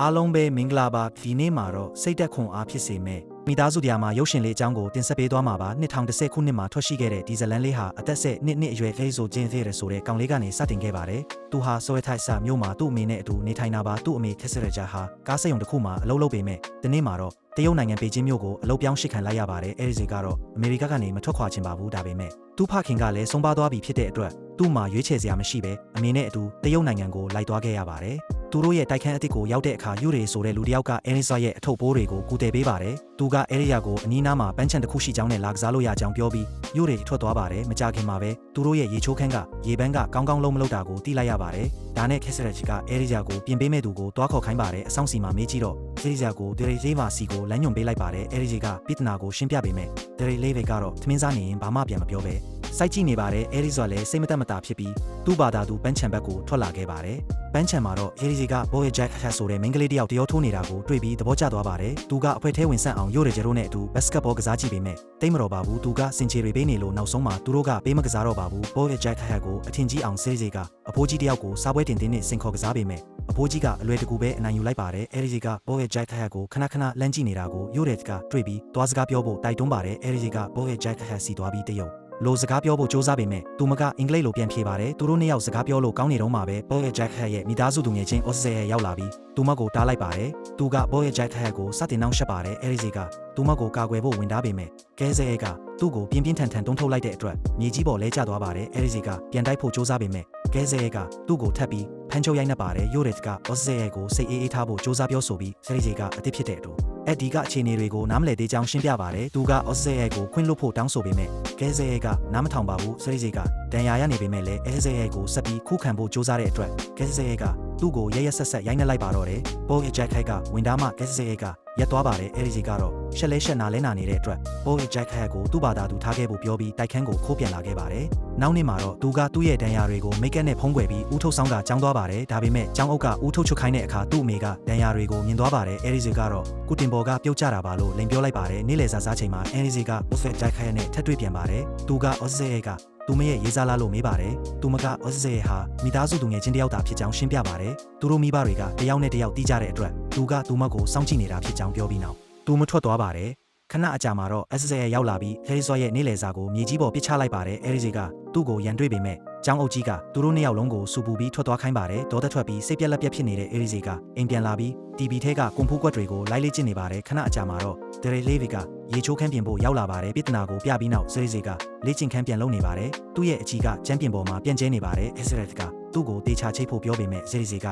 အားလုံးပဲမင်္ဂလာပါဒီနေ့မှာတော့စိတ်သက်ခွန်အားဖြစ်စေမယ်မိသားစုတရားမှာရုပ်ရှင်လေးအကြောင်းကိုတင်ဆက်ပေးသွားမှာပါ2010ခုနှစ်မှာထွက်ရှိခဲ့တဲ့ဒီဇလန်လေးဟာအသက်10နှစ်အရွယ်ကလေးဆိုကျင်းသေးတယ်ဆိုတဲ့ကောင်လေးကနေစတင်ခဲ့ပါတယ်သူဟာဆွဲထိုက်ဆမြို့မှာသူ့အမေနဲ့အတူနေထိုင်တာပါသူ့အမေခက်စရဂျာဟာကားစက်ရုံတစ်ခုမှာအလုပ်လုပ်ပေမဲ့ဒီနေ့မှာတော့တရုတ်နိုင်ငံပေကျင်းမြို့ကိုအလုပ်ပြောင်းရှစ်ခံလိုက်ရပါတယ်အဲဒီစီကတော့အမေရိကကနေမထွက်ခွာချင်ပါဘူးဒါပေမဲ့သူ့ဖခင်ကလည်းဆုံးပါသွားပြီဖြစ်တဲ့အတွက်သူ့မှာရွေးချယ်စရာမရှိပဲအမေနဲ့အတူတရုတ်နိုင်ငံကိုလိုက်သွားခဲ့ရပါတယ်သူတို့ရဲ့တိုက်ခန်းအသစ်ကိုရောက်တဲ့အခါယူရီဆိုတဲ့လူတစ်ယောက်ကအဲရီဇာရဲ့အထုပ်ပိုးတွေကိုကူတယ်ပေးပါတယ်။သူကအဲရီယာကိုအနီးနားမှာပန်းချန်တစ်ခုရှိကြောင်းနဲ့လာကစားလို့ရကြောင်းပြောပြီးယူရီထွက်သွားပါတယ်။မကြခင်မှာပဲသူတို့ရဲ့ရေချိုးခန်းကရေပန်းကကောင်းကောင်းလုံးမလုပ်တာကိုသိလိုက်ရပါတယ်။ဒါနဲ့ခက်စရက်ချီကအဲရီယာကိုပြင်ပေးမဲ့သူကိုတွားခေါ်ခိုင်းပါတယ်။အဆောင်စီမှာမေးကြည့်တော့အဲရီယာကိုဒရီလေးမာစီကိုလမ်းညွှန်ပေးလိုက်ပါတယ်။အဲရီယာကပြစ်တနာကိုရှင်းပြပေးမယ်။ဒရီလေးတွေကတော့သမင်းစားနေရင်ဘာမှပြန်မပြောပဲစိုက်ကြည့်နေပါတယ်အဲရီဇာလည်းစိတ်မသက်မသာဖြစ်ပြီးသူ့ဘာသာသူပန်းချံဘက်ကိုထွက်လာခဲ့ပါတယ်ပန်းချံမှာတော့အဲရီကဘော်ရဲ့ဂျက်ဟက်ဆိုတဲ့မိန်းကလေးတယောက်တရောထိုးနေတာကိုတွေ့ပြီးသဘောကျသွားပါတယ်သူကအဖွဲထဲဝင်ဆန့်အောင်ရိုးရကြတို့နဲ့အတူဘတ်စကတ်ဘောကစားကြည့်ပေမဲ့တိတ်မတော်ပါဘူးသူကစင်ချေရီပေးနေလို့နောက်ဆုံးမှာသူတို့ကပေးမကစားတော့ပါဘူးဘော်ရဲ့ဂျက်ဟက်ကိုအထင်ကြီးအောင်ဆေးစီကအဖိုးကြီးတယောက်ကိုစားပွဲတင်တင်းနဲ့စင်ခေါ်ကစားပေမဲ့အဖိုးကြီးကအလွယ်တကူပဲအနိုင်ယူလိုက်ပါတယ်အဲရီကဘော်ရဲ့ဂျက်ဟက်ကိုခဏခဏလမ်းကြည့်နေတာကိုရိုးရကတွေ့ပြီးသွားစကားပြောဖို့တိုက်တွန်းပါတယ်အဲရီကဘော်ရဲ့ဂျက်ဟက်စီသွားပြီးတရုတ်လိုစကားပြောဖို့စ조사ပေမဲ့သူမကအင်္ဂလိပ်လိုပြန်ဖြေပါတယ်သူတို့နှစ်ယောက်စကားပြောလို့ကောင်းနေတော့မှပဲဘော်ရဲ့ဂျက်ဟက်ရဲ့မိသားစုသူငယ်ချင်းအော့စရဲ့ရောက်လာပြီးသူမကိုတားလိုက်ပါတယ်သူကဘော်ရဲ့ဂျက်ဟက်ကိုစတင်နှောင့်ယှက်ပါတယ်အဲရီကသူမကိုကာကွယ်ဖို့ဝင်တားပေမဲ့ကဲစရဲ့ကသူ့ကိုပြင်းပြင်းထန်ထန်တွန်းထုတ်လိုက်တဲ့အတွက်မြေကြီးပေါ်လဲကျသွားပါတယ်အဲရီကပြန်တိုက်ဖို့စ조사ပေမဲ့ကဲစရဲ့ကသူ့ကိုထပ်ပြီးဖမ်းချုပ်ရိုက်နှက်ပါတယ်ရိုးရက်ကအော့စရဲ့ကိုစိတ်အေးထားဖို့စ조사ပြောဆိုပြီးဆရီကအသစ်ဖြစ်တဲ့အတူအဲ့ဒီကအခြေအနေတွေကိုနားမလည်သေးကြောင်းရှင်းပြပါတယ်သူကအော့စရဲ့ကိုခွင့်လွှတ်ဖို့တောင်းဆိုပေမဲ့ကဲစရဲ့ကနားမထောင်ပါဘူးဆရီကဒဏ်ရာရနေပေမဲ့လည်းအဲစရဲ့ကိုဆက်ပြီးခုခံဖို့စ조사တဲ့အတွက်ကဲစရဲ့ကသူ့ကိုရရဆက်ဆက်ရိုက်နှက်လိုက်ပါတော့တယ်ဘော်ဂျက်ခိုက်ကဝင်သားမှကဲစရဲ့ကရက်သွားပါတယ်အဲဒီကတော့ရှက်လဲရှက်နာလဲနာနေတဲ့အတွက်ဘော်ဂျက်ခိုက်ကိုသူ့ဘာသာသူထားခဲ့ဖို့ပြောပြီးတိုက်ခန်းကိုခိုးပြန်လာခဲ့ပါတယ်နောက်နေ့မှာတော့သူကသူ့ရဲ့ဒဏ်ရာတွေကိုမိတ်ကက်နဲ့ဖုံးကွယ်ပြီးဦးထုတ်ဆောင်ကကြောင်းသွားပါတယ်ဒါပေမဲ့ကျောင်းအုပ်ကဦးထုတ်ချွတ်ခိုင်းတဲ့အခါသူ့အမေကဒဏ်ရာတွေကိုမြင်သွားပါတယ်အဲဒီကတော့ကုတင်ဘော်ကပြုတ်ကျတာပါလို့လိန်ပြောလိုက်ပါတယ်နေ့လယ်စာစားချိန်မှာအဲဒီကဘော်ဂျက်ခိုက်နဲ့ထပ်တွေ့ပြန်ပါတယ်သူကအော့စရဲ့ကသူမရဲ့ရေးစားလာလို့မေးပါတယ်သူမကအော့စရဲ့ဟာမိသားစုသူငယ်ချင်းတယောက်သာဖြစ်ကြောင်းရှင်းပြပါတယ်သူတို့မိဘတွေကတယောက်နဲ့တယောက်တီးကြတဲ့အတွက်သူကသူမကိုစောင့်ကြည့်နေတာဖြစ်ကြောင်းပြောပြီးနောက်သူမထွက်သွားပါတယ်ခဏအကြာမှာတော့ SSA ရဲ့ရောက်လာပြီးဟဲရီဆော့ရဲ့နေ့လယ်စာကိုမြေကြီးပေါ်ပစ်ချလိုက်ပါတယ်အဲဒီကသူ့ကိုရန်တွေ့ပေမဲ့ကျောင်းအုပ်ကြီးကသူတို့နှစ်ယောက်လုံးကိုစူပူပြီးထွက်သွားခိုင်းပါတယ်ဒေါသထွက်ပြီးစိတ်ပြက်လက်ပြက်ဖြစ်နေတဲ့အဲဒီကအိမ်ပြန်လာပြီး TV ထဲကကွန်ဖူးကွက်တွေကိုလိုက်လေ့ကျင့်နေပါတယ်ခဏအကြာမှာတော့ဒရီလေးဗီကရေချိုးခန်းပြင်ဖို့ရောက်လာပါတယ်ပြဿနာကိုပြပြီးနောက်အဲဒီကလေ့ကျင့်ခန်းပြန်လုပ်နေပါတယ်သူ့ရဲ့အကြီးကကျန်းပြင်ပေါ်မှာပြန့်ကျဲနေပါတယ်အဲဒီကသူ့ကိုတေချာချိတ်ဖို့ပြောပေမဲ့အဲဒီက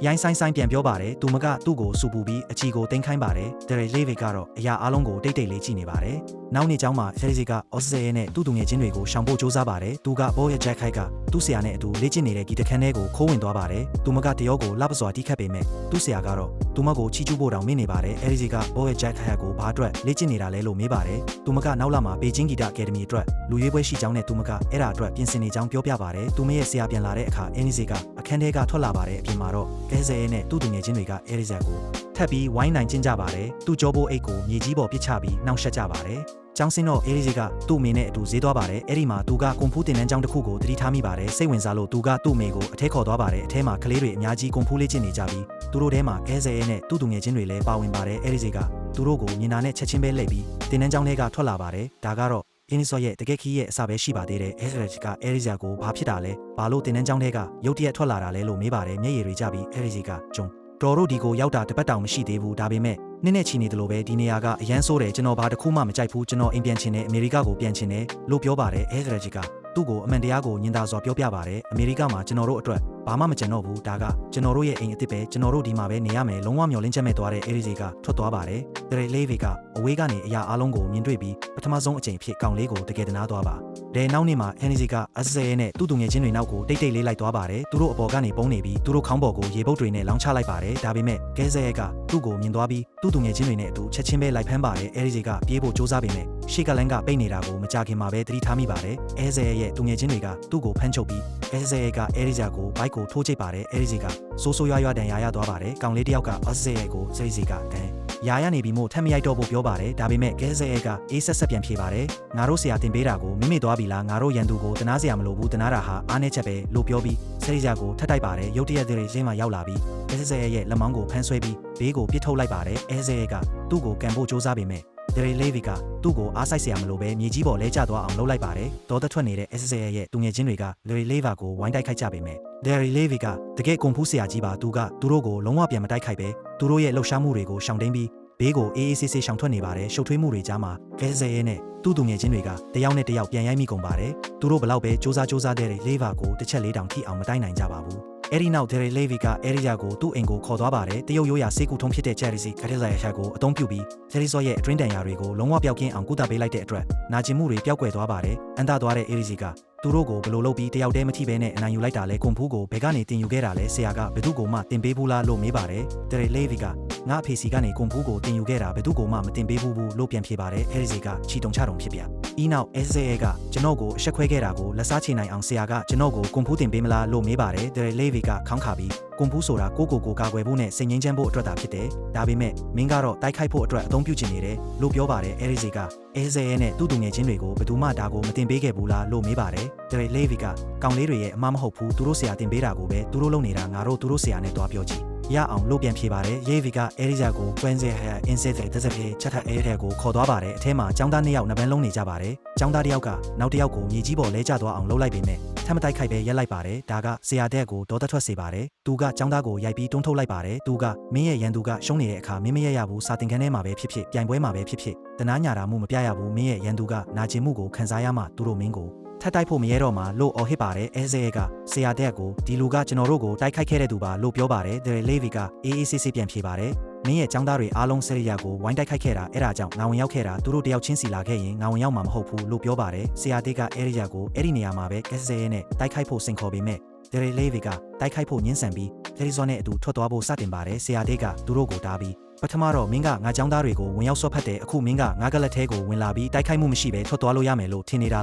ရိုင်းဆိုင်ပြန်ပြောပါတယ်သူမကသူ့ကိုစူပူပြီးအချီကိုတင်ခိုင်းပါတယ်ဒရီလေးဗီကတော့အရာအလုံးကိုတိတ်တိတ်လေးကြည့်နေပါတယ်နောက်နေ့ကျောင်းမှာဆယ်ရီကအော့စရဲ့နဲ့သူ့သူငယ်ချင်းတွေကိုရှောင်ဖို့စ조사ပါတယ်သူကဘော်ရဲ့ဂျက်ခိုက်ကသူ့ဆရာနဲ့အတူလေ့ကျင့်နေတဲ့ဂီတခန်းထဲကိုခိုးဝင်သွားပါတယ်သူမကတရောကိုလှပစွာတီးခတ်ပေမဲ့သူ့ဆရာကတော့သူမကိုချီကျူးဖို့တောင်မင်းနေပါတယ်အဲဒီကဘော်ရဲ့ဂျက်ခိုက်ကိုဘာအတွက်လေ့ကျင့်နေတာလဲလို့မေးပါတယ်သူမကနောက်လာမှာဘေကျင်းဂီတအကယ်ဒမီအတွက်လူရွေးပွဲရှိကြောင်းနဲ့သူမကအဲ့ဒါအတွက်ပြင်ဆင်နေကြောင်းပြောပြပါတယ်သူမရဲ့ဆရာပြန်လာတဲ့အခါအင်းနီစီကအခန်းထဲကထွက်လာပါတယ်အပြင်မှာတော့ကဲဆယ်နဲ့သူ့သူငယ်ချင်းတွေကအဲဒီကိုထပ်ပြီးဝိုင်းနိုင်ကျင်းကြပါတယ်သူ့ကြောပိုးအိတ်ကိုမြေကြီးပေါ်ပစ်ချပြီးနှောင့်ယှက်ကြပါတယ်ကျောင်းစင်းတော့အဲဒီကသူ့အမေနဲ့အတူဈေးသွားပါတယ်အဲ့ဒီမှာသူကကွန်ဖူးတင်တန်းကျောင်းတစ်ခုကိုတတိထားမိပါတယ်စိတ်ဝင်စားလို့သူကသူ့အမေကိုအထဲခေါ်သွားပါတယ်အထဲမှာကလေးတွေအများကြီးကွန်ဖူးလေ့ကျင့်နေကြပြီးသူတို့ထဲမှာကဲဆယ်ရဲနဲ့သူ့သူငယ်ချင်းတွေလည်းပါဝင်ပါတယ်အဲဒီကသူတို့ကိုမြင်တာနဲ့ချက်ချင်းပဲလှည့်ပြီးတင်တန်းကျောင်းထဲကထွက်လာပါတယ်ဒါကတော့အင်းဆော့ရဲ့တကယ်ခီးရဲ့အစပဲရှိပါသေးတယ်အဲဒီကအဲဒီကိုဘာဖြစ်တာလဲဘာလို့တင်တန်းကျောင်းထဲကရုတ်တရက်ထွက်လာတာလဲလို့မေးပါတယ်မျက်ရည်တွေကျပြီးအဲဒီကကျုံတော်တို့ဒီကိုရောက်တာတပတ်တောင်မရှိသေးဘူးဒါပေမဲ့နည်းနည်းချီနေတယ်လို့ပဲဒီနေရာကအရန်ဆိုးတယ်ကျွန်တော်ဘာတစ်ခုမှမကြိုက်ဘူးကျွန်တော်အိမ်ပြန်ချင်တယ်အမေရိကကိုပြန်ချင်တယ်လို့ပြောပါတယ်အဲဒီကသူ့ကိုအမှန်တရားကိုညင်သာစွာပြောပြပါတယ်အမေရိကမှာကျွန်တော်တို့အတွက်ဘာမှမကြံတော့ဘူးဒါကကျွန်တော်တို့ရဲ့အိမ်အစ်စ်ပဲကျွန်တော်တို့ဒီမှာပဲနေရမယ်လုံးဝမျောလင်းချက်မဲ့သွားတဲ့အဲဒီကထွက်သွားပါတယ်ဒရီလေးဗီကအဝေးကနေအရာအလုံးကိုမြင်တွေ့ပြီးပထမဆုံးအကြိမ်ဖြစ်ကောင်လေးကိုတကယ်တနာသွားပါဒဲနောက်နေ့မှာအဲဒီကအစစရဲနဲ့သူ့သူငယ်ချင်းတွေနောက်ကိုတိတ်တိတ်လေးလိုက်သွားပါတယ်သူတို့အပေါ်ကနေပုံနေပြီးသူတို့ခေါင်းပေါ်ကိုရေပုတ်တွေနဲ့လောင်းချလိုက်ပါတယ်ဒါပေမဲ့ကဲဆဲရဲကသူ့ကိုမြင်သွားပြီးသူ့သူငယ်ချင်းတွေနဲ့အတူချက်ချင်းပဲလိုက်ဖမ်းပါတယ်အဲဒီကပြေးဖို့စ조사ပေမဲ့ရှေ့ကလန်းကပိတ်နေတာကိုမကြခင်မှာပဲသတိထားမိပါတယ်အဲဆဲရဲရဲ့သူငယ်ချင်းတွေကသူ့ကိုဖမ်းချုပ်ပြီးအဲဆဲရဲကအဲဒီကိုဘိုက်ကိုထိုးချိတ်ပါတယ်အဲဒီကဆိုးဆိုးရွားရွားတန်ရာရသွားပါတယ်ကောင်လေးတယောက်ကအော့စရဲကိုအဲဒီကတန်ရာရနေပြီမို့ထပ်မရိုက်တော့ဖို့ပြောပါတယ်ဒါပေမဲ့ကဲဆဲရဲကအေးဆက်ဆက်ပြန်ဖြေပါတယ်ငါတို့ဆရာတင်ပေးတာကိုမိမိသွားပြီလားငါတို့ရန်သူကိုတနာစရာမလိုဘူးတနာတာဟာအားနည်းချက်ပဲလို့ပြောပြီးဆ ရီဂျာကိုထပ်တိုက်ပါတယ်ရုတ်တရက်တွေရင်းမှရောက်လာပြီးအဲဆဲရဲ့လက်မောင်းကိုဖမ်းဆွဲပြီးဘေးကိုပစ်ထုတ်လိုက်ပါတယ်အဲဆဲကသူ့ကိုကန်ဖို့စ조사ပေမဲ့ဒရီလေးဗီကသူ့ကိုအားဆိုင်စရာမလိုပဲမြေကြီးပေါ်လဲကျသွားအောင်လုပ်လိုက်ပါတယ်ဒေါ်သက်ထွက်နေတဲ့အဲဆဲရဲ့သူငယ်ချင်းတွေကဒရီလေးဗာကိုဝိုင်းတိုက်ခိုက်ကြပေမဲ့ဒရီလေးဗီကတကယ်ကွန်ဖူးဆရာကြီးပါသူတို့ကိုလုံးဝပြန်မတိုက်ခိုက်ပဲသူတို့ရဲ့လှုပ်ရှားမှုတွေကိုရှောင်တိန်ပြီးဘေးကိုအေးအေးဆေးဆေးရှောင်ထွက်နေပါတယ်ရှုပ်ထွေးမှုတွေကြားမှာအဲဆဲရဲ့နဲ့သူငယ်ချင်းတွေကတယောက်နဲ့တယောက်ပြန်ရိုက်မိကုန်ပါတယ်သူတို့ဘလောက်ပဲစ조사တဲ့လေးဗာကိုတစ်ချက်လေးတောင်ထိအောင်မတိုက်နိုင်ကြပါဘူးအဲ့ဒီနောက်ဒရီလေးဗီကအဲရီယာကိုသူ့အိမ်ကိုခေါ်သွားပါတယ်တရုတ်ရိုးရာစေကူထုံးဖြစ်တဲ့ဂျယ်ရီစီခရက်လာယာကိုအသုံးပြုပြီးဂျယ်ရီဆော့ရဲ့အတွင်းတန်ရာတွေကိုလုံးဝပျောက်ကင်းအောင်ကုသပေးလိုက်တဲ့အတွက်နာကျင်မှုတွေပျောက်ကွယ်သွားပါတယ်အန်တာသွားတဲ့အေရီစီကသူတို့ကိုဘလို့လုပ်ပြီးတယောက်တည်းမထိဘဲနဲ့အနိုင်ယူလိုက်တာလဲကွန်ဖူးကိုဘယ်ကနေတင်ယူခဲ့တာလဲဆရာကဘယ်သူ့ကိုမှတင်ပေးဘူးလားလို့မေးပါတယ်ဒရီလေးဗီကငါအဖေစီကနေကွန်ဖူးကိုတင်ယူခဲ့တာဘယ်သူ့ကိုမှမတင်ပေးဘူးလို့ပြန်ဖြေပါတယ်အေရီစီကချီတုံချတုံဖြစ်ပြဤနောက်အဲဆဲကကျွန်တော်ကိုအဆက်ခွဲခဲ့တာကိုလက်စားချေနိုင်အောင်ဆရာကကျွန်တော်ကိုကွန်ဖူးတင်ပေးမလားလို့မေးပါတယ်ဒရီလေးဗီကခေါင်းခါပြီးကွန်ဖူးဆိုတာကိုကာကွယ်ဖို့နဲ့စိတ်ငြိမ်းချမ်းဖို့အတွက်သာဖြစ်တယ်ဒါပေမဲ့မင်းကတော့တိုက်ခိုက်ဖို့အတွက်အသုံးပြုချင်နေတယ်လို့ပြောပါတယ်အဲရီစီကအဲဆဲနဲ့သူ့ငယ်ချင်းတွေကိုဘယ်သူမှဒါကိုမတင်ပေးခဲ့ဘူးလားလို့မေးပါတယ်ဒရီလေးဗီကကောင်လေးတွေရဲ့အမှားမဟုတ်ဘူးသူတို့ဆရာတင်ပေးတာကိုပဲသူတို့လုပ်နေတာငါတို့သူတို့ဆရာနဲ့တွားပြောကြည့်ရအောင်လို့ပြန်ဖြေပါတယ်ယေဗီကအဲရီဂျာကိုကွင်းစေဟဲအင်းစေတဲ့သက်ဖေချက်ထအဲထဲကိုခေါ်သွားပါတယ်အထဲမှာចောင်းသား2ယောက်နှစ်ပန်းလုံးနေကြပါတယ်ចောင်းသား1ယောက်ကနောက်1ယောက်ကိုမြေကြီးပေါ်လဲကျသွားအောင်လုပ်လိုက်ပေမဲ့ထပ်မတိုက်ခိုက်ပဲရက်လိုက်ပါတယ်ဒါကဆရာတဲ့ကိုဒေါ်သက်ထွက်စေပါတယ်သူကចောင်းသားကိုရိုက်ပြီးတွန်းထုတ်လိုက်ပါတယ်သူကမင်းရဲ့ရန်သူကရှုံးနေတဲ့အခါမင်းမရရဘူးစာတင်ခန်းထဲမှာပဲဖြစ်ဖြစ်ပြိုင်ပွဲမှာပဲဖြစ်ဖြစ်တနာညာတာမှုမပြရဘူးမင်းရဲ့ရန်သူကနာကျင်မှုကိုခံစားရမှသူတို့မင်းကိုထပ်တိုက်ဖို့မရဲတော့မှလို့အော်ဟစ်ပါတယ်အဲဇဲကဆရာတဲ့ကိုဒီလူကကျွန်တော်တို့ကိုတိုက်ခိုက်ခဲ့တဲ့သူပါလို့ပြောပါတယ်ဒရီလေးဗီကအေးအေးဆေးဆေးပြန်ဖြေပါတယ်မင်းရဲ့ចောင်းသားတွေအားလုံးဆရီယာကိုဝိုင်းတိုက်ခိုက်ခဲ့တာအဲ့ဒါကြောင့်ငါဝင်ရောက်ခဲ့တာသူတို့တယောက်ချင်းစီလာခဲ့ရင်ငါဝင်ရောက်မှာမဟုတ်ဘူးလို့ပြောပါတယ်ဆရာတဲ့ကအဲရီယာကိုအဲ့ဒီနေရာမှာပဲအဲဇဲနဲ့တိုက်ခိုက်ဖို့စင်ခေါ်ပေမဲ့ဒရီလေးဗီကတိုက်ခိုက်ဖို့ညှင်းဆန်ပြီးဂျယ်ရီဆော့နဲ့အတူထွက်သွားဖို့စတင်ပါတယ်ဆရာတဲ့ကသူတို့ကိုတားပြီးပထမတော့မင်းကငါចောင်းသားတွေကိုဝင်ရောက်ဆော့ဖတ်တယ်အခုမင်းကငါကလက်ထဲကိုဝင်လာပြီးတိုက်ခိုက်မှုမရှိပဲထွက်သွားလို့ရမယ်လို့ထင်နေတာ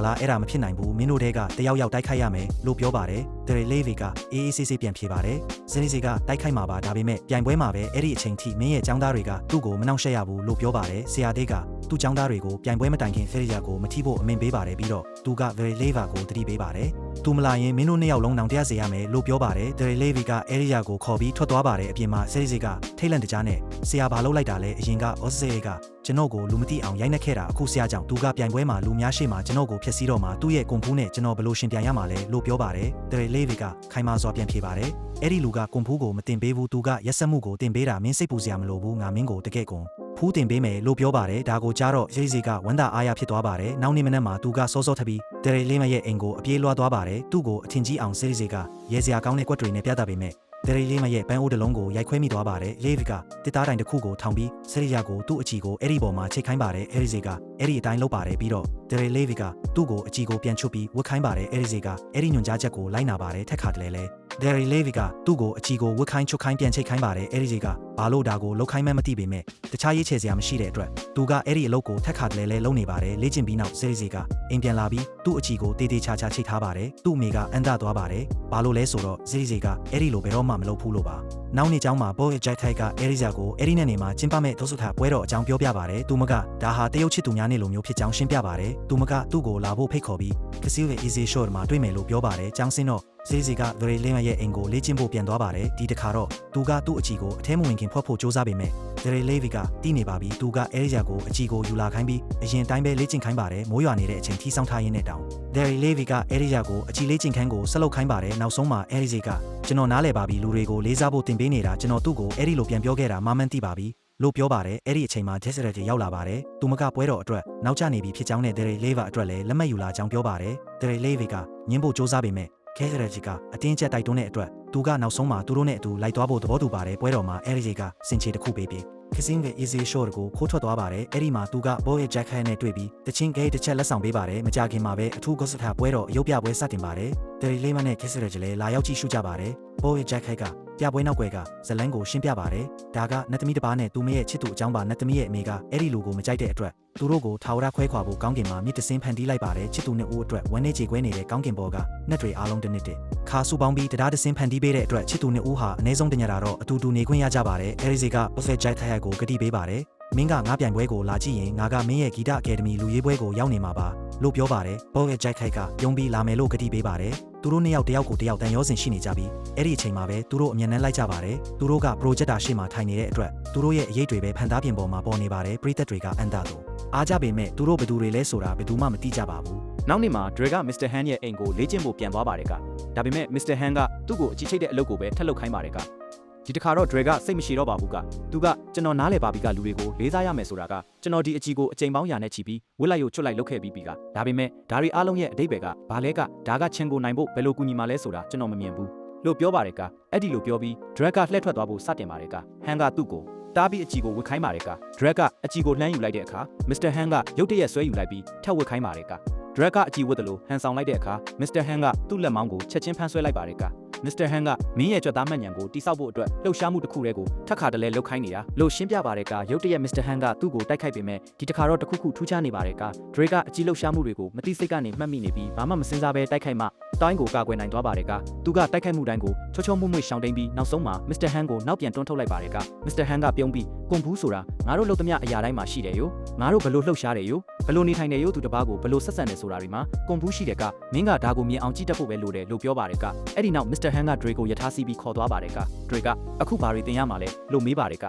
လားအဲ့ဒါမဖြစ်နိုင်ဘူးမင်းတို့တဲကတယောက်တိုက်ခိုက်ရမယ်လို့ပြောပါတယ်ဒရီလေးဗီကအေးအေးဆေးဆေးပြန်ဖြေပါတယ်ဇရီစီကတိုက်ခိုက်မှာပါဒါပေမဲ့ပြိုင်ပွဲမှာပဲအဲ့ဒီအချိန်ထိမင်းရဲ့ចောင်းသားတွေကသူ့ကိုမနှောင့်ယှက်ရဘူးလို့ပြောပါတယ်ဆရာတဲ့ကသူ့ចောင်းသားတွေကိုပြိုင်ပွဲမတိုင်ခင်ဖယ်ရီယာကိုမထိဖို့အမိန့်ပေးပါတယ်ပြီးတော့သူကဗရီလေးဗာကိုတတိပေးပါတယ်သူမလာရင်မင်းတို့2ယောက်လုံးနောင်တရစေရမယ်လို့ပြောပါတယ်ဒရီလေးဗီကအဲရီယာကိုခေါ်ပြီးထွက်သွားပါတယ်အပြင်မှာဆယ်ရီစီကထိတ်လန့်တကြားနဲ့ဆရာဘာလုပ်လိုက်တာလဲအရင်ကဩစစေကကျွန်တော်ကိုလူမသိအောင်ရိုက်နှက်ခဲ့တာအခုဆရာကြောင့်သူကပြိုင်ပွဲမှာလူများရှိမှကျွန်တော်ကိုဖျက်ဆီးတော့မှသူ့ရဲ့ကွန်ဖူးနဲ့ကျွန်တော်ဘယ်လိုရှင်ပြန်ရမှာလဲလို့ပြောပါတယ်ဒရီလေးဗီကခိုင်မာစွာပြန်ဖြေပါတယ်အဲ့ဒီလူကကွန်ဖူးကိုမတင်ပေးဘူးသူကရက်စက်မှုကိုတင်ပေးတာမင်းစိတ်ပူစရာမလိုဘူးငါမင်းကိုတကယ်ကွန်ဖူးတင်ပေးမယ်လို့ပြောပါတယ်ဒါကိုကြားတော့ရေးစီကဝမ်းသာအားရဖြစ်သွားပါတယ်နောက်နေ့မနက်မှာသူကစောစောထပြီးဒရီလေးမရဲ့အိမ်ကိုအပြေးလွှားသွားပါတယ်သူ့ကိုအထင်ကြီးအောင်ရေးစီကရဲစရာကောင်းတဲ့ကွက်တွေနဲ့ပြသပေးမယ်ဒရီလေးမရဲ့ပန်းအိုးတစ်လုံးကိုရိုက်ခွဲမိသွားပါတယ်လေးဗီကတစ်သားတိုင်တစ်ခုကိုထောင်ပြီးဆရီယာကိုသူ့အချီကိုအဲ့ဒီပေါ်မှာချိတ်ခိုင်းပါတယ်အဲရီစီကအဲ့ဒီအတိုင်းလုပ်ပါတယ်ပြီးတော့ဒရီလေးဗီကသူ့ကိုအချီကိုပြန်ချုပ်ပြီးဝတ်ခိုင်းပါတယ်အဲရီစီကအဲ့ဒီညွန်ကြားချက်ကိုလိုက်နာပါတယ်ထက်ခါတလဲလဲဒရီလေးဗီကသူ့ကိုအချီကိုဝတ်ခိုင်းချုပ်ခိုင်းပြန်ချိတ်ခိုင်းပါတယ်အဲရီစီကဘာလို့ဒါကိုလောက်ခိုင်းမှမသိပေမဲ့တခြားရေးချယ်စရာမရှိတဲ့အတွက်သူကအဲ့ဒီအလုပ်ကိုထက်ခါတလဲလဲလုပ်နေပါတယ်လေ့ကျင့်ပြီးနောက်ဆရီစီကအိမ်ပြန်လာပြီးသူ့အချီကိုတေးသေးချာချာချိတ်ထားပါတယ်သူ့အမေကအန်တသွားပါတယ်ဘာလို့လဲဆိုတော့ဆရီစီကအဲ့ဒီလိုဘယ်တော့မှမလုပ်ဘူးလို့ပါနောက်နေ့ကျောင်းမှာဘော့ဂျက်ထိုက်ကအဲရီဇာကိုအဲ့ဒီနဲ့နေမှာကျင်းပမဲ့ဒုစုထပွဲတော်အကြောင်းပြောပြပါတယ်သူမကဒါဟာတရုတ်ချစ်သူများနေလိုမျိုးဖြစ်ကြောင်းရှင်းပြပါတယ်သူမကသူ့ကိုလာဖို့ဖိတ်ခေါ်ပြီးကစီးဝေ easy short မှာတွေ့မယ်လို့ပြောပါတယ်ကျောင်းစင်းတော့ဇေးစီကဒရီလင်းရဲ့အိမ်ကိုလေ့ကျင့်ဖို့ပြန်သွားပါတယ်ဒီတစ်ခါတော့သူကသူ့အချီကိုအထဲမဝင်ခင်ဖွက်ဖို့စူးစမ်းပေမဲ့ဒရီလေးဗီကတီးနေပါပြီသူကအဲရီဇာကိုအချီကိုယူလာခိုင်းပြီးအရင်တိုင်းပဲလေ့ကျင့်ခိုင်းပါတယ်မိုးရွာနေတဲ့အချိန်ထိစောင့်ထားရင်းနဲ့တောင်ဒရီလေးဗီကအဲရီဇာကိုအချီလေ့ကျင့်ခန်းကိုဆက်လုပ်ခိုင်းပါတယ်နောက်ဆုံးမှာအဲရီဇီကကျွန်တော်နားလည်ပါပြီလူတွေကိုလေးစားဖို့တင်ပေးနေတာကျွန်တော်သူ့ကိုအဲ့ဒီလိုပြန်ပြောခဲ့တာမှန်သိပါပြီလို့ပြောပါတယ်အဲ့ဒီအချိန်မှာဂျက်စရက်ကြီးရောက်လာပါတယ်သူမကပွဲတော်အတွက်နောက်ကျနေပြီဖြစ်ကြောင်းနဲ့ဒရီလေးဗာအတွက်လည်းလက်မှတ်ယူလာကြောင်းပြောပါတယ်ဒရီလေးဗီကညှင်းဖို့စူးစမ်းပေမဲ့ခဲစရက်ကြီးကအတင်းကျပ်တိုက်တွန်းတဲ့အတွက်သူကနောက်ဆုံးမှာသူတို့နဲ့အတူလိုက်သွားဖို့သဘောတူပါတယ်ပွဲတော်မှာအဲ့ဒီကြီးကစင်ချေတစ်ခုပေးပြီးခစင်းက easy short ကိုခိုးထွက်သွားပါတယ်အဲ့ဒီမှာသူကဘောရဲ့ဂျက်ခဲနဲ့တွေ့ပြီးတချင်းကဲတစ်ချက်လက်ဆောင်ပေးပါတယ်မကြခင်မှာပဲအထူးကော့စတာပွဲတော်အယုတ်ပြပွဲစတင်ပါတယ်ဒရီလေးမနဲ့ခက်စရက်ကြီးလည်းလာရောက်ကြည့်ရှုကြပါတယ်ဘောရဲ့ဂျက်ခဲကပြပွဲနောက်ွယ်ကဇလန်းကိုရှင်းပြပါတယ်ဒါကနတ်သမီးတစ်ပါးနဲ့သူမရဲ့ချစ်သူအကြောင်းပါနတ်သမီးရဲ့အမေကအဲ့ဒီလူကိုမကြိုက်တဲ့အတွက်သူတို့ကိုထာဝရခွဲခွာဖို့ကောင်းကင်မှာမြစ်တစင်းဖန်တီးလိုက်ပါတယ်ချစ်သူနှစ်ဦးအတွက်ဝမ်းနဲ့ကြေကွဲနေတဲ့ကောင်းကင်ဘော်ကနှက်တွေအားလုံးတစ်နှစ်တစ်ခါစုပေါင်းပြီးတရားတစင်းဖန်တီးပေးတဲ့အတွက်ချစ်သူနှစ်ဦးဟာအနည်းဆုံးတညတာတော့အတူတူနေခွင့်ရကြပါတယ်အဲရီစီက perfect jack ကိုဂတိပေးပါတယ်မင်းကငါပြိုင်ပွဲကိုလာကြည့်ရင်ငါကမင်းရဲ့ဂီတအကယ်ဒမီလူရေးပွဲကိုရောက်နေမှာပါ လို့ပြောပါတယ်ဘော့ရဲ့ဂျိုက်ခိုက်ကယုံပြီးလာမယ်လို့ကတိပေးပါတယ်သူတို့နှစ်ယောက်တယောက်ကိုတယောက်တန်ရောစင်ရှိနေကြပြီးအဲ့ဒီအချိန်မှာပဲသူတို့အမြင်နဲ့လိုက်ကြပါတယ်သူတို့က projector ရှေ့မှာထိုင်နေတဲ့အတွက်သူတို့ရဲ့အရေးတွေပဲဖန်သားပြင်ပေါ်မှာပေါ်နေပါတယ်ပရိသတ်တွေကအန်တာတို့အားကြပေမဲ့သူတို့ဘယ်သူတွေလဲဆိုတာဘယ်သူမှမသိကြပါဘူးနောက်နေ့မှာ Dre က Mr. Han ရဲ့အိမ်ကိုလေ့ကျင့်ဖို့ပြန်သွားပါတယ်ကဒါပေမဲ့ Mr. Han ကသူ့ကိုအကြီးချိတ်တဲ့အလုပ်ကိုပဲထပ်လုပ်ခိုင်းပါတယ်ကဒီတစ်ခါတော့ Dre ကစိတ်မရှိတော့ပါဘူးကသူကကျွန်တော်နားလည်ပါပြီကလူတွေကိုလေးစားရမယ်ဆိုတာကကျွန်တော်ဒီအကြီးကိုအချိန်ပေါင်းရာနဲ့ချီပြီးဝစ်လိုက်ရုပ်ချွတ်လိုက်လုပ်ခဲ့ပြီးပြီကဒါပေမဲ့ဒါတွေအားလုံးရဲ့အတိတ်ပဲကဘာလဲကဒါကချင်းကိုနိုင်ဖို့ဘယ်လိုကူညီမှလဲဆိုတာကျွန်တော်မမြင်ဘူးလို့ပြောပါတယ်ကအဲ့ဒီလိုပြောပြီး Dre ကလှည့်ထွက်သွားဖို့စတင်ပါတယ်က Han ကသူ့ကိုတားပြီးအကြီးကိုဝစ်ခိုင်းပါတယ်က Dre ကအကြီးကိုလှမ်းယူလိုက်တဲ့အခါ Mr. Han ကရုတ်တရက်ဆွဲယူလိုက်ပြီးထပ်ဝစ်ခိုင်းပါတယ်က Dre ကအကြီးဝစ်တယ်လို့ဟန်ဆောင်လိုက်တဲ့အခါ Mr. Han ကသူ့လက်မောင်းကိုချက်ချင်းဖမ်းဆွဲလိုက်ပါတယ်ကMr. Han ကမင်းရဲ့ကြွက်သားမှန်ညံကိုတိစောက်ဖို့အတွက်လှုပ်ရှားမှုတစ်ခုတည်းကိုထပ်ခါတလဲလှုပ်ခိုင်းနေတာလို့ရှင်းပြပါတယ်ကရုတ်တရက် Mr. Han ကသူ့ကိုတိုက်ခိုက်ပေမဲ့ဒီတစ်ခါတော့တစ်ခုခုထူးခြားနေပါတယ်က Dre ကအကြီးလှုပ်ရှားမှုတွေကိုမတိစိတ်ကနေမှတ်မိနေပြီးဘာမှမစင်စားပဲတိုက်ခိုက်မှတိုင်းကိုကာကွယ်နိုင်သွားပါတယ်ကသူကတိုက်ခိုက်မှုတိုင်းကိုချောချောမွေ့မွေ့ရှောင်တိန်ပြီးနောက်ဆုံးမှာ Mr. Han ကိုနောက်ပြန်တွန်းထုတ်လိုက်ပါတယ်က Mr. Han ကပြုံးပြီးကွန်ဘူးဆိုတာငါတို့လုပ်သမျှအရာတိုင်းမှာရှိတယ်ယောငါတို့ဘလို့လှုပ်ရှားတယ်ယောဘလို့နေထိုင်တယ်ယောသူတစ်ပါးကိုဘလို့ဆက်ဆံတယ်ဆိုတာတွေမှာကွန်ဘူးရှိတယ်ကမင်းကဒါကိုမြင်အောင်ကြည့်တတ်ဖို့ပဲလိုတယ်လို့ပြောပါတယ်ကအဲ့ဒီနောက် Mr. Han က Dre ကိုယထာစီပြီးခေါ်သွားပါတယ်က Dre ကအခုဘာတွေတင်ရမှာလဲလို့မေးပါတယ်က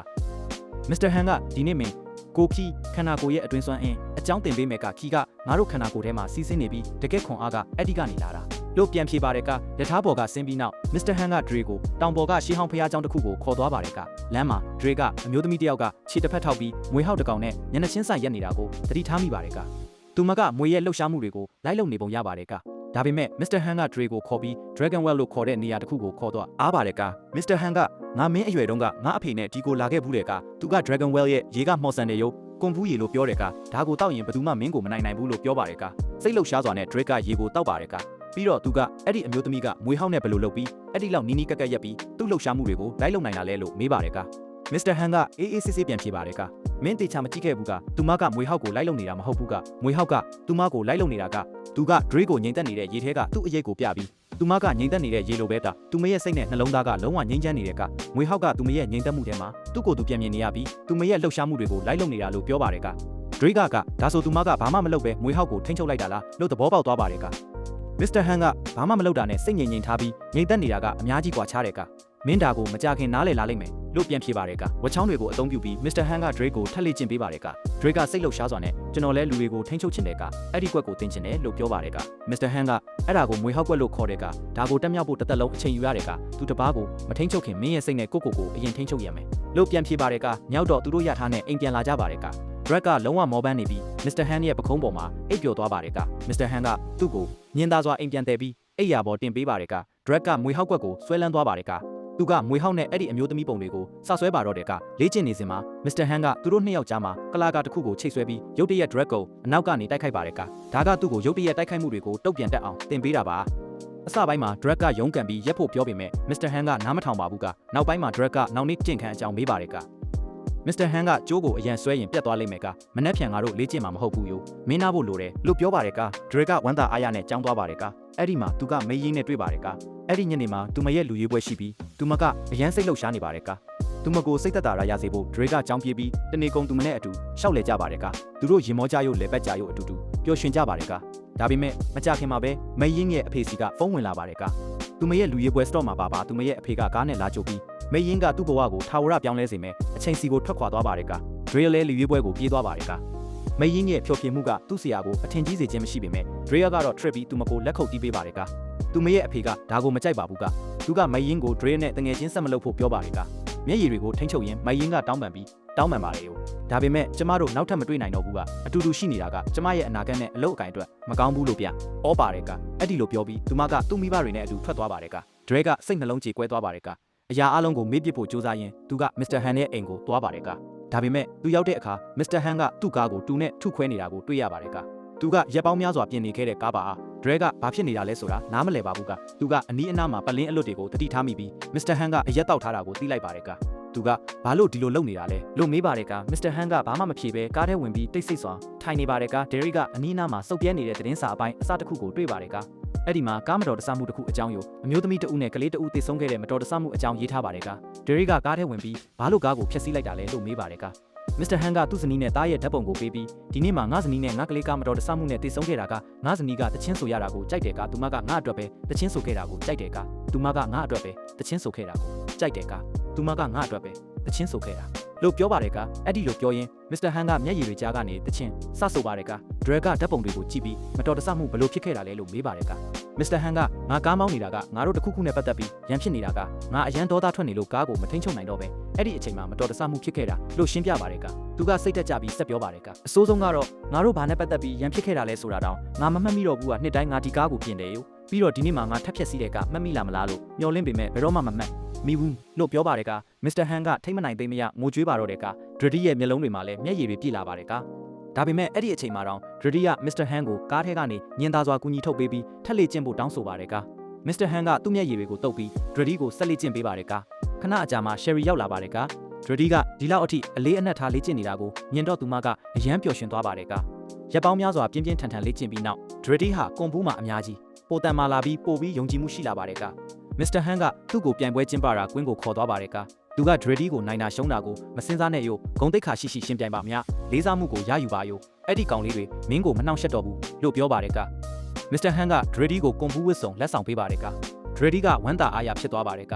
Mr. Han ကဒီနေ့မင်းကိုခီခန္ဓာကိုယ်ရဲ့အတွင်းစွမ်းအင်းအကြောင်းတင်ပေးမယ်ကခီကငါတို့ခန္ဓာကိုယ်ထဲမှာစီးဆင်းနေပြီးတကက်ခွန်အားကအဲ့ဒီကနေလာတာလို့ပြန်ဖြေပါတယ်ကယထာဘော်ကဆင်းပြီးနောက် Mr. Han က Dre ကိုတောင်ပေါ်ကရှေးဟောင်းဖျားကျောင်းတစ်ခုကိုခေါ်သွားပါတယ်ကလမ်းမှာ Dre ကအမျိုးသမီးတစ်ယောက်ကခြေတစ်ဖက်ထောက်ပြီးမွေဟောက်တစ်ကောင်နဲ့ညနေချင်းဆိုင်ရက်နေတာကိုသတိထားမိပါတယ်ကသူမကမွေရဲ့လှုပ်ရှားမှုတွေကိုလိုက်လုံနေပုံရပါတယ်ကဒါပေမဲ့ Mr. Han က Dre ကိုခေါ်ပြီး Dragon Well လို့ခေါ်တဲ့နေရာတစ်ခုကိုခေါ်သွားအားပါတယ်က Mr. Han ကငါမင်းအရွယ်တုန်းကငါအဖေနဲ့ဒီကိုလာခဲ့ဘူးလေကသူက Dragon Well ရဲ့ရေကမှော်ဆန်တဲ့ရုပ်ကွန်ဖူးရေလို့ပြောတယ်ကဒါကိုတောက်ရင်ဘယ်သူမှမင်းကိုမနိုင်နိုင်ဘူးလို့ပြောပါတယ်ကစိတ်လှုပ်ရှားစွာနဲ့ Dre ကရေကိုတောက်ပါတယ်ကပြီးတော့သူကအဲ့ဒီအမျိုးသမီးကမွေဟောက်နဲ့ဘယ်လိုလုပ်ပြီးအဲ့ဒီလောက်နီးနီးကက်ကက်ရက်ပြီးသူ့လှုပ်ရှားမှုတွေကိုလိုက်လုံနိုင်တာလဲလို့မေးပါတယ်က Mr. Han ကအေးအေးဆေးဆေးပြန်ဖြေပါတယ်ကမင်းတေချာမကြည့်ခဲ့ဘူးကသူမကမွေဟောက်ကိုလိုက်လုံနေတာမဟုတ်ဘူးကမွေဟောက်ကသူမကိုလိုက်လုံနေတာကသူက Dre ကိုငိမ့်သက်နေတဲ့ရေထဲကသူ့အရေးကိုပြပြီးသူမကငိမ့်သက်နေတဲ့ရေလိုပဲတာသူမရဲ့စိတ်နဲ့နှလုံးသားကလုံးဝငြိမ်းချမ်းနေတဲ့ကမွေဟောက်ကသူမရဲ့ငြိမ့်သက်မှုထဲမှာသူ့ကိုယ်သူပြန်မြင်နေရပြီးသူမရဲ့လှုပ်ရှားမှုတွေကိုလိုက်လုံနေတာလို့ပြောပါတယ်က Dre ကဒါဆိုသူမကဘာမှမလုပ်ပဲမွေဟောက်ကိုထိန်းချုပ်လိုက်တာလားလို့သဘောပေါက်သွားပါတယ်က Mr. Han ကဘာမှမလုပ်တာနဲ့စိတ်ငြိမ်ငြိမ်ထားပြီးငြိမ်သက်နေတာကအများကြီးกว่าခြားတယ်ကမင်းဒါကိုမကြခင်နားလည်လာလိမ့်မယ်လို့ပြန်ဖြေပါတယ်ကဝက်ချောင်းတွေကိုအသုံးပြုပြီး Mr. Han က Dre ကိုထပ်လေ့ကျင့်ပေးပါတယ်က Dre ကစိတ်လှုပ်ရှားစွာနဲ့ကျွန်တော်လဲလူတွေကိုထိန်းချုပ်ချင်တယ်ကအဲ့ဒီကွက်ကိုတင်ချင်တယ်လို့ပြောပါတယ်က Mr. Han ကအဲ့ဒါကိုမွေဟောက်ကွက်လို့ခေါ်တဲ့ကဒါကိုတက်မြောက်ဖို့တစ်သက်လုံးအချိန်ယူရတယ်ကသူတစ်ပါးကိုမထိန်းချုပ်ခင်မင်းရဲ့စိတ်နဲ့ကိုအရင်ထိန်းချုပ်ရမယ်လို့ပြန်ဖြေပါတယ်ကညောက်တော့သူတို့ရထားနဲ့အိမ်ပြန်လာကြပါတယ်ကDre ကလုံးဝမောပန်းနေပြီး Mr. Han ရဲ့ပခုံးပေါ်မှာအိပ်ပျော်သွားပါတယ်က Mr. Han ကသူ့ကိုညင်သားစွာအိမ်ပြန်တည်ပြီးအိပ်ရာပေါ်တင်ပေးပါတယ်က Dre ကမွေဟောက်ကွက်ကိုဆွဲလန်းသွားပါတယ်ကသူကမွေဟောက်နဲ့အဲ့ဒီအမျိုးသမီးပုံတွေကိုစဆွဲပါတော့တယ်ကလေ့ကျင့်နေစဉ်မှာ Mr. Han ကသူတို့နှစ်ယောက်ကြားမှာကလာကာတစ်ခုကိုချိတ်ဆွဲပြီးရုတ်တရက် Dre ကိုအနောက်ကနေတိုက်ခိုက်ပါတယ်ကဒါကသူ့ကိုရုတ်တရက်တိုက်ခိုက်မှုတွေကိုတုတ်ပြန်တက်အောင်တင်ပေးတာပါအစပိုင်းမှာ Dre ကရုန်းကန်ပြီးရက်ဖို့ပြောပေမဲ့ Mr. Han ကနားမထောင်ပါဘူးကနောက်ပိုင်းမှာ Dre ကနောက်နေ့ကျင့်ခန်းအကြောင်းမေးပါတယ်ကMr. Han ကကျိုးကိုအရန်ဆွဲရင်ပြတ်သွားလိမ့်မယ်ကမနှက်ဖြန်ငါတို့လေ့ကျင့်မှာမဟုတ်ဘူးယောမင်းနာဖို့လိုတယ်လို့ပြောပါတယ်က Dre ကဝမ်းသာအားရနဲ့ကြောင်းသွားပါတယ်ကအဲ့ဒီမှာသူကမေးရင်းနဲ့တွေ့ပါတယ်ကအဲ့ဒီညနေမှာသူမရဲ့လူရွေးပွဲရှိပြီးသူမကအရန်စိတ်လှုပ်ရှားနေပါတယ်ကသူမကိုစိတ်သက်သာရစေဖို့ Dre ကကြောင်းပြေးပြီးတနေကုန်သူမနဲ့အတူရှောက်လဲကြပါတယ်ကသူတို့ရင်မောကြရုပ်လဲပတ်ကြရုပ်အတူတူပျော်ရွှင်ကြပါတယ်ကဒါပေမဲ့မကြခင်မှာပဲမေးရင်းရဲ့အဖေစီကဖုန်းဝင်လာပါတယ်ကသူမရဲ့လူရွေးပွဲစတော့မှာပါသူမရဲ့အဖေကကားနဲ့လာကြိုပြီးမေးရင်းကသူ့ဘဝကိုထာဝရပြောင်းလဲစေမယ်အချိန်စီကိုထွက်ခွာသွားပါတယ်က Dre လဲလူရွေးပွဲကိုပြေးသွားပါတယ်ကမေးရင်းရဲ့ဖြောပြမှုကသူ့ဆရာကိုအထင်ကြီးစေခြင်းမရှိပေမဲ့ Dre ကတော့ trip ပြီးသူမကိုလက်ခုပ်တီးပေးပါတယ်ကသူမရဲ့အဖေကဒါကိုမကြိုက်ပါဘူးကသူကမေးရင်းကို Dre နဲ့တငယ်ချင်းဆက်မလုပ်ဖို့ပြောပါတယ်ကမျက်ရည်တွေကိုထိန်းချုပ်ရင်းမေးရင်းကတောင်းပန်ပါတယ်ယောဒါပေမဲ့ကျမတို့နောက်ထပ်မတွေ့နိုင်တော့ဘူးကအတူတူရှိနေတာကကျမရဲ့အနာဂတ်နဲ့အလုပ်အကင်အတွက်မကောင်းဘူးလို့ပြဩပါတယ်ကအဲ့ဒီလိုပြောပြီးသူမကသူ့မိဘတွေနဲ့အတူထွက်သွားပါတယ်က Dre ကစိတ်နှလုံးကြေကွဲသွားပါတယ်ကအရာအလုံးကိုမေ့ပစ်ဖို့ကြိုးစားရင်းသူက Mr. Han ရဲ့အိမ်ကိုသွားပါတယ်ကဒါပေမဲ့သူရောက်တဲ့အခါ Mr. Han ကသူ့ကားကိုတူနဲ့ထုခွဲနေတာကိုတွေ့ရပါတယ်ကသူကရက်ပေါင်းများစွာပြင်နေခဲ့တဲ့ကားပါအား Dre ကဘာဖြစ်နေတာလဲဆိုတာနားမလည်ပါဘူးကသူကအနီးအနားမှာပလင်းအလွတ်တွေကိုတတိထားမိပြီး Mr. Han ကအရက်တောက်ထားတာကိုသိလိုက်ပါတယ်ကသူကဘာလို့ဒီလိုလုပ်နေတာလဲလို့မေးပါတယ်က Mr. Han ကဘာမှမဖြေဘဲကားထဲဝင်ပြီးတိတ်ဆိတ်စွာထိုင်နေပါတယ်က Derry ကအနီးအနားမှာစုပ်ပြဲနေတဲ့သတင်းစာအပိုင်းအစတစ်ခုကိုတွေ့ပါတယ်ကအဲ့ဒီမှာကားမတော်တဆမှုတစ်ခုအကြောင်းရောအမျိုးသမီးတဦးနဲ့ကလေးတဦးသေဆုံးခဲ့တဲ့မတော်တဆမှုအကြောင်းရေးထားပါတယ်က Derry ကကားထဲဝင်ပြီးဘာလို့ကားကိုဖျက်ဆီးလိုက်တာလဲလို့မေးပါတယ်က မစ္စတာဟန်ကသူ့ဇနီးနဲ့တားရဲ့ဓာတ်ပုံကိုပေးပြီးဒီနေ့မှာငါဇနီးနဲ့ငါကလေးကမတော်တဆမှုနဲ့တိတ်ဆုံးခဲ့တာကငါဇနီးကတချင်းဆိုရတာကိုကြိုက်တယ်ကသူမကငါအတွက်ပဲတချင်းဆိုခဲ့တာကိုကြိုက်တယ်ကသူမကငါအတွက်ပဲတချင်းဆိုခဲ့တာကိုကြိုက်တယ်ကသူမကငါအတွက်ပဲတချင်းဆိုခဲ့တာလို့ပြောပါတယ်ကအဲ့ဒီလိုပြောရင်မစ္စတာဟန်ကမျက်ရည်တွေကြားကနေတချင်းစဆိုပါတယ်ကဒရက်ကဓာတ်ပုံတွေကိုကြည့်ပြီးမတော်တဆမှုဘလို့ဖြစ်ခဲ့တာလဲလို့မေးပါတယ်ကမစ္စတာဟန်ကငါကားမောင်းနေတာကငါတို့တစ်ခုခုနဲ့ပတ်သက်ပြီးရန်ဖြစ်နေတာကငါအရန်ဒေါသထွက်နေလို့ကားကိုမထိန်ချုပ်နိုင်တော့ပဲအဲ့ဒီအချိန်မှာမတော်တဆမှုဖြစ်ခဲ့တာလို့ရှင်းပြပါတယ်ကသူကစိတ်တက်ကြပြီးဆက်ပြောပါတယ်ကအစိုးဆုံးကတော့ငါတို့ဘာနဲ့ပတ်သက်ပြီးရန်ဖြစ်ခဲ့တာလဲဆိုတာတောင်ငါမမှတ်မိတော့ဘူးကနှစ်တိုင်းငါဒီကားကိုပြင်တယ်ယူပြီးတော့ဒီနေ့မှာငါထပ်ဖြက်စီးတဲ့ကမှတ်မိလာမလားလို့မျောလင့်ပေမဲ့ဘယ်တော့မှမမှတ်မိဘူးလို့ပြောပါတယ်ကမစ္စတာဟန်ကထိတ်မနိုင်သိမ့်မရငိုကြွေးပါတော့တဲ့ကဒရဒီရဲ့မျက်လုံးတွေမှာလည်းမျက်ရည်တွေပြည့်လာပါတယ်ကဒါပေမဲ့အဲ့ဒီအချိန်မှာတော့ဒရဒီကမစ္စတာဟန်ကိုကားထဲကနေညင်သားစွာကူညီထုတ်ပေးပြီးထက်လေကျင့်ဖို့တောင်းဆိုပါတယ်ကမစ္စတာဟန်ကသူ့မျက်ရည်တွေကိုတုပ်ပြီးဒရဒီကိုဆက်လေ့ကျင့်ပေးပါတယ်ကခဏအကြာမှာရှယ်ရီရောက်လာပါတယ်ကဒရဒီကဒီလောက်အထိအလေးအနက်ထားလေ့ကျင့်နေတာကိုမြင်တော့သူမကအယမ်းပျော်ရွှင်သွားပါတယ်ကရက်ပေါင်းများစွာပြင်းပြင်းထန်ထန်လေ့ကျင့်ပြီးနောက်ဒရဒီဟာကွန်ပူးမှာအများကြီးပိုတန်မာလာပြီးပိုပြီးယုံကြည်မှုရှိလာပါတယ်ကမစ္စတာဟန်ကသူ့ကိုပြန်ပွဲကျင်းပတာကွင်းကိုခေါ်သွားပါတယ်ကသူကဒရဒီကိုနိုင်တာရှုံးတာကိုမစင်စားနဲ့ယိုဂုံတိတ်ခါရှိရှိရှင်းပြိုင်ပါများလေးစားမှုကိုရယူပါယိုအဲ့ဒီကောင်လေးတွေမင်းကိုမနှောင့်ယှက်တော့ဘူးလို့ပြောပါတယ်ကမစ္စတာဟန်ကဒရဒီကိုကွန်ပူးဝစ်စုံလက်ဆောင်ပေးပါတယ်ကဒရဒီကဝမ်းသာအားရဖြစ်သွားပါတယ်က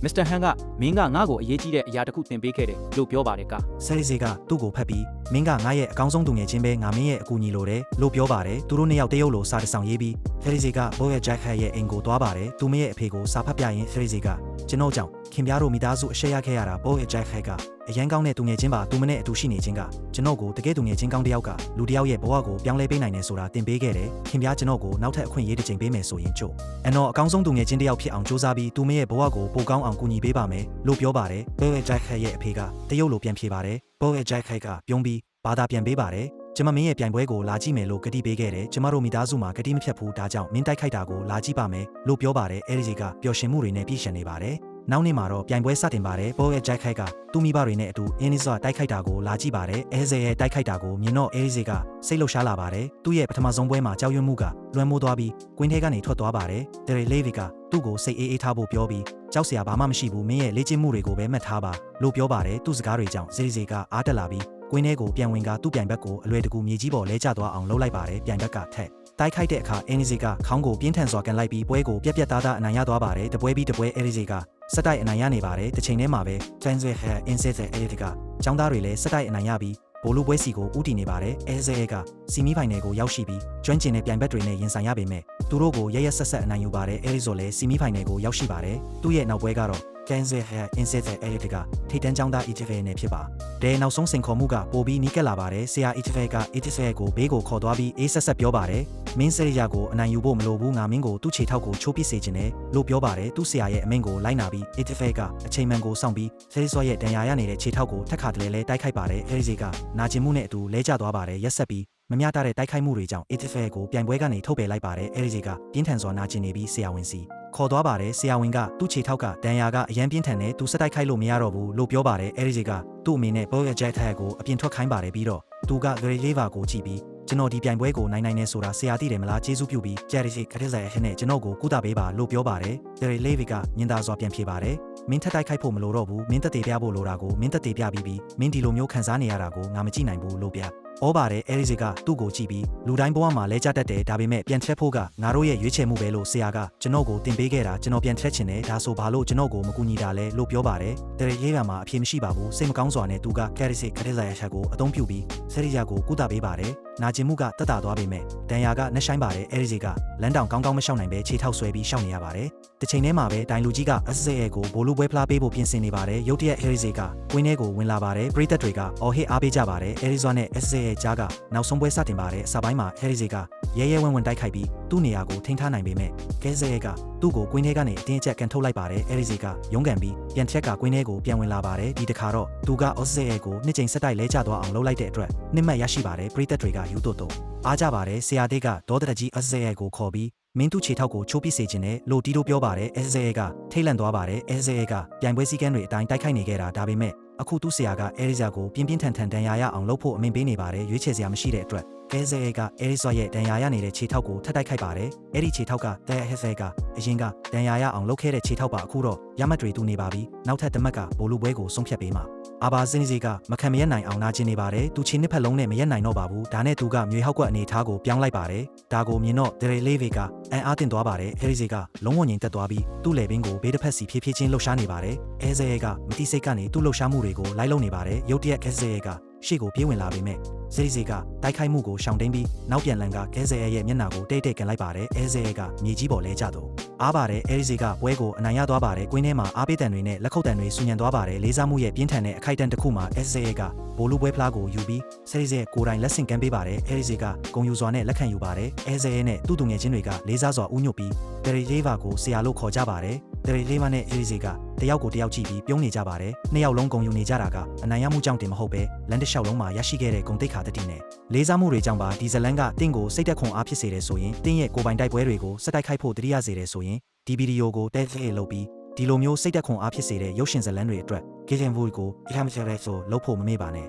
မစ္စတာဟန်ကမင်းကငါ့ကိုအရေးကြီးတဲ့အရာတစ်ခုသင်ပေးခဲ့တယ်လို့ပြောပါတယ်ကဆယ်ရီစီကသူ့ကိုဖတ်ပြီးမင်းကငါရဲ့အကောင်းဆုံးသူငယ်ချင်းပဲငါမင်းရဲ့အကူအညီလိုတယ်လို့ပြောပါတယ်သူတို့နှစ်ယောက်တရုပ်လိုစာတစ်ဆောင်ရေးပြီးဆယ်ရီစီကဘောရဲ့ဂျက်ဟက်ရဲ့အိမ်ကိုသွားပါတယ်သူမရဲ့အဖေကိုစာဖတ်ပြရင်ဆယ်ရီစီကကျွန်တော်ကြောင့်ခင်ဗျားတို့မိသားစုအရှက်ရခဲ့ရတာဘောရဲ့ဂျက်ဟက်ကအရန်ကောင်းတဲ့သူငယ်ချင်းပါသူမနဲ့အတူရှိနေခြင်းကကျွန်တော်ကိုတကယ်သူငယ်ချင်းကောင်းတစ်ယောက်ကလူတစ်ယောက်ရဲ့ဘဝကိုပြောင်းလဲပေးနိုင်တယ်ဆိုတာသင်ပေးခဲ့တယ်ခင်ဗျားကျွန်တော်ကိုနောက်ထပ်အခွင့်အရေးတစ်ချိန်ပေးမယ်ဆိုရင်ကြို့အနော်အကောင်းဆုံးသူငယ်ချင်းတစ်ယောက်ဖြစ်အောင်စူးစမ်းပြီးသူမရဲ့ဘဝကိုပိုကောင်းအောင်ကူညီပေးပါမယ်လို့ပြောပါတယ်ဘောရဲ့ဂျက်ဟက်ရဲ့အဖေကတရုပ်လိုပြန်ဖြေပါတယ်ဘောရဲ့ဂျက်ဟက်ကပြုံးပြီးဘာသာပြန်ပေးပါတယ်ကျမမင်းရဲ့ပြိုင်ပွဲကိုလာကြည့်မယ်လို့ကတိပေးခဲ့တယ်ကျမတို့မိသားစုမှာကတိမဖြတ်ဘူးဒါကြောင့်မင်းတိုက်ခိုက်တာကိုလာကြည့်ပါမယ်လို့ပြောပါတယ်အဲဒီစီကပျော်ရွှင်မှုတွေနဲ့ပြည့်စုံနေပါတယ်နောက်နေ့မှာတော့ပြိုင်ပွဲစတင်ပါတယ်ဘောရဲ့ဂျက်ခိုက်ကသူ့မိဘတွေနဲ့အတူအင်းနီစွာတိုက်ခိုက်တာကိုလာကြည့်ပါတယ်အဲဇေရဲ့တိုက်ခိုက်တာကိုမြင်တော့အဲဒီစီကစိတ်လှုပ်ရှားလာပါတယ်သူ့ရဲ့ပထမဆုံးပွဲမှာကြောက်ရွံ့မှုကလွှမ်းမိုးသွားပြီးကွင်းထဲကနေထွက်သွားပါတယ်ဒရီလေဗီကသူ့ကိုစိတ်အေးအေးထားဖို့ပြောပြီးကြောက်စရာဘာမှမရှိဘူးမင်းရဲ့လေ့ကျင့်မှုတွေကိုပဲမှတ်ထားပါလို့ပြောပါတယ်သူ့စကားတွေကြောင့်ဇီဇီကအားတက်လာပြီးကွင်းထဲကိုပြန်ဝင်ကသူ့ပြိုင်ဘက်ကိုအလွယ်တကူမြေကြီးပေါ်လဲကျသွားအောင်လှုပ်လိုက်ပါတယ်ပြိုင်ဘက်ကထက်တိုက်ခိုက်တဲ့အခါအင်းနီစီကခေါင်းကိုပြင်းထန်စွာကန်လိုက်ပြီးပွဲကိုပြက်ပြက်သားသားအနိုင်ရသွားပါတယ်တပွဲပြီးတပွဲအင်းနီစီကစက်တိုက်အနိုင်ရနေပါတယ်တစ်ချိန်တည်းမှာပဲဂျန်ဇေဟဲအင်းဆဲဆဲအဲ့ဒီကចောင်းသားတွေလည်းစက်တိုက်အနိုင်ရပြီးဘိုလူပွဲစီကိုဥတီနေပါတယ်အဲဇေကစီမီဖိုင်နယ်ကိုရောက်ရှိပြီးကျွမ်းကျင်တဲ့ပြိုင်ဘက်တွေနဲ့ရင်ဆိုင်ရပေမဲ့သူတို့ကိုရရဆက်ဆက်အနိုင်ယူပါတယ်အဲဒီဆိုလည်းစီမီဖိုင်နယ်ကိုရောက်ရှိပါတယ်သူ့ရဲ့နောက်ပွဲကတော့ကန်ဇေဟဲအင်းဆဲဆဲအဲ့ဒီကထိတန်းចောင်းသားအီဂျီဖဲနဲ့ဖြစ်ပါတဲ့နောက်ဆုံးစင်ခေါ်မှုကပိုပြီးနီးကပ်လာပါတယ်ဆရာအီဂျီဖဲကအီဂျီဖဲကိုဘေးကိုခေါ်သွားပြီးအေးဆက်ဆက်ပြောပါတယ်မင်းစရိယာကိုအနိုင်ယူဖို့မလိုဘူးငါမင်းကိုသူ့ခြေထောက်ကိုချိုးပစ်စေခြင်းနဲ့လို့ပြောပါတယ်သူ့ဆရာရဲ့အမိန့်ကိုလိုက်နာပြီးအီဂျီဖဲကအချိန်မှန်ကိုစောင့်ပြီးဆယ်ရီဆွာရဲ့ဒဏ်ရာရနေတဲ့ခြေထောက်ကိုထက်ခါတလဲလဲတိုက်ခိုက်ပါတယ်အဲဒီစီကနာကျင်မှုနဲ့အတူလဲကျသွားပါတယ်ရက်ဆက်ပြီးမမျှတတဲ့တိုက်ခိုက်မှုတွေကြောင့်အီဂျီဖဲကိုပြိုင်ပွဲကနေထုတ်ပယ်လိုက်ပါတယ်အဲဒီစီကပြင်းထန်စွာနာကျင်နေပြီးဆရာဝန်စီခေါ်သွားပါတယ်ဆရာဝန်ကသူ့ခြေထောက်ကဒဏ်ရာကအရန်ပြင်းထန်နေသူစက်တိုက်ခိုက်လို့မရတော့ဘူးလို့ပြောပါတယ်အဲဒီစီကသူ့အမေနဲ့ဘောရဲ့ဂျက်ထက်ကိုအပြင်ထွက်ခိုင်းပါတယ်ပြီးတော့သူကဂရီလေးပါကိုကြည့်ပြီးကျွန်တော်ဒီပြိုင်ပွဲကိုနိုင်နေဆိုတာဆရာသိတယ်မလားကျေးဇူးပြုပြီးဂျယ်ရီစီခရက်ဇာရဲ့ဟင်းနဲ့ကျွန်တော်ကိုကုသပေးပါလို့ပြောပါတယ်ဂရီလေးဗီကညင်သာစွာပြန်ဖြေပါတယ်မင်းထက်တိုက်ခိုက်ဖို့မလိုတော့ဘူးမင်းတက်တေပြဖို့လိုတာကိုမင်းတက်တေပြပြီးမင်းဒီလိုမျိုးခံစားနေရတာကိုငါမကြည့်နိုင်ဘူးလို့ပြဩပါတယ်အဲဒီစီကသူ့ကိုကြည့်ပြီးလူတိုင်းဘဝမှာလဲကြတတ်တယ်ဒါပေမဲ့ပြန်ထက်ဖို့ကငါတို့ရဲ့ရွေးချယ်မှုပဲလို့ဆရာကကျွန်တော်ကိုတင်ပေးခဲ့တာကျွန်တော်ပြန်ထက်ချင်တယ်ဒါဆိုဘာလို့ကျွန်တော်ကိုမကူညီတာလဲလို့ပြောပါတယ်တရရေးကမှာအဖြေမရှိပါဘူးစိတ်မကောင်းစွာနဲ့သူကကယ်ရီစီခရက်ဇာရဲ့ချက်ကိုအသုံးပြုပြီးဆရီယာကိုကုသပေးပါတယ်နာကျင်မှုကတက်တာသွားပေမဲ့ဒဏ်ရာကနှဆိုင်ပါတယ်အဲဒီစီကလမ်းတောင်ကောင်းကောင်းမရှောင်နိုင်ပဲခြေထောက်ဆွဲပြီးရှောင်နေရပါတယ်တစ်ချိန်တည်းမှာပဲဒိုင်လူကြီးကအစဲကိုဘိုလူပွဲဖလားပေးဖို့ပြင်ဆင်နေပါတယ်ရုတ်တရက်အဲဒီစီကကွင်းထဲကိုဝင်လာပါတယ်ပရိသတ်တွေကအော်ဟစ်အားပေးကြပါတယ်အဲဒီဇွာနဲ့အစဲရဲ့ကြားကနောက်ဆုံးပွဲစတင်ပါတယ်အစပိုင်းမှာအဲဒီစီကရဲရဲဝံ့ဝံ့တိုက်ခိုက်ပြီးသူ့နေရာကိုထိန်းထားနိုင်ပေမဲ့ကဲဇဲကသူ့ကိုကွင်းထဲကနေအတင်းအကျပ်ကန်ထုတ်လိုက်ပါတယ်အဲဒီစီကရုန်းကန်ပြီးပြန်ချက်ကကွင်းထဲကိုပြန်ဝင်လာပါတယ်ဒီတစ်ခါတော့သူကအော်စဲကိုနှစ်ချိန်ဆက်တိုက်လဲကျသွားအောင်လုပ်လိုက်တဲ့အတွက်နှစ်မှတ်ရရှိပါတယ်ပရိသတ်တွေကယူတိုအားကြပါတယ်ဆရာတေးကဒေါသတကြီးအစဲကိုခေါ်ပြီးမင်းသူ့ခြေထောက်ကိုချိုးပစ်စေခြင်းနဲ့လို့တီတိုပြောပါတယ်အဲဇေကထိတ်လန့်သွားပါတယ်အဲဇေကပြိုင်ပွဲစည်းကမ်းတွေအတိုင်းတိုက်ခိုက်နေခဲ့တာဒါပေမဲ့အခုသူ့ဆရာကအဲရီဇာကိုပြင်းပြင်းထန်ထန်ဒဏ်ရာရအောင်လုပ်ဖို့အမိန့်ပေးနေပါတယ်ရွေးချယ်စရာမရှိတဲ့အတွက်က ကဲဆဲကအဲရီဆွာရဲ့ဒဏ်ရာရနေတဲ့ခြေထောက်ကိုထပ်တိုက်ခိုက်ပါတယ်အဲ့ဒီခြေထောက်ကတဲဟက်ဆဲကအရင်ကဒဏ်ရာရအောင်လုပ်ခဲ့တဲ့ခြေထောက်ပါအခုတော့ရမတ်တွေတူနေပါပြီနောက်ထပ်တမက်ကဘိုလူပွဲကိုဆုံးဖြတ်ပေးမှာအာဘာစင်းစီကမခံမရနိုင်အောင်နာကျင်နေပါတယ်သူချင်းနှစ်ဖက်လုံးနဲ့မရက်နိုင်တော့ပါဘူးဒါနဲ့သူကမြေဟောက်ကွက်အနေထားကိုပြောင်းလိုက်ပါတယ်ဒါကိုမြင်တော့ဒရေလေးဗေကအန်အားတင်သွားပါတယ်အဲရီစီကလုံးဝငြိမ်သက်သွားပြီးသူ့လေပင်ကိုဘေးတစ်ဖက်စီဖြည်းဖြည်းချင်းလှုပ်ရှားနေပါတယ်အဲဇဲကမတိစိတ်ကနေသူ့လှုပ်ရှားမှုတွေကိုလိုက်လုံနေပါတယ်ရုတ်တရက်ကဲဇဲကရှေ့ကိုပြေးဝင်လာပေမဲ့ဇေရီကတိုက်ခိုက်မှုကိုရှောင်တိန်ပြီးနောက်ပြန်လန်ကကဲဇဲရဲ့မျက်နှာကိုတိတ်တိတ်ကန်လိုက်ပါတယ်အဲဇဲကမြေကြီးပေါ်လဲကျတော့အားပါတယ်အဲရီကပွဲကိုအနိုင်ရသွားပါတယ်ကွင်းထဲမှာအားပေးတန်တွေနဲ့လက်ခုပ်တန်တွေဆူညံသွားပါတယ်လေးစားမှုရဲ့ပြင်းထန်တဲ့အခိုက်အတန့်တစ်ခုမှာအဲဇဲကဘိုလူပွဲဖလားကိုယူပြီးဇေရီကိုယ်တိုင်လက်ဆင့်ကမ်းပေးပါတယ်အဲရီကဂုံယူစွာနဲ့လက်ခံယူပါတယ်အဲဇဲနဲ့သူ့သူငယ်ချင်းတွေကလေးစားစွာဦးညွတ်ပြီးဒရီလေးပါကိုဆရာလို့ခေါ်ကြပါတယ်ဒရီလေးပါနဲ့အဲရီကတယောက်ကိုတယောက်ကြည့်ပြီးပြုံးနေကြပါတယ်နှစ်ယောက်လုံးဂုံယူနေကြတာကအနိုင်ရမှုကြောင့်တင်မဟုတ်ပဲလန်တစ်လျှောက်လုံးမှာရရှိခဲ့တဲ့ဂုံတိတ်ခါတတိနဲ့လေးစားမှုတွေကြောင့်ပါဒီဇလန်ကတင့်ကိုစိတ်သက်ခွန်အားဖြစ်စေတယ်ဆိုရင်တင်းရဲ့ကိုယ်ပိုင်တိုက်ပွဲတွေကိုစက်တိုက်ခိုက်ဖို့တတိယစေတယ်ဆိုရင်ဒီဗီဒီယိုကိုတက်သေးလုပ်ပြီးဒီလိုမျိုးစိတ်သက်ခွန်အားဖြစ်စေတဲ့ရုပ်ရှင်ဇလန်တွေအတွက် Gideon Wood ကို Ilham Share ဆိုလုပ်ဖို့မမေ့ပါနဲ့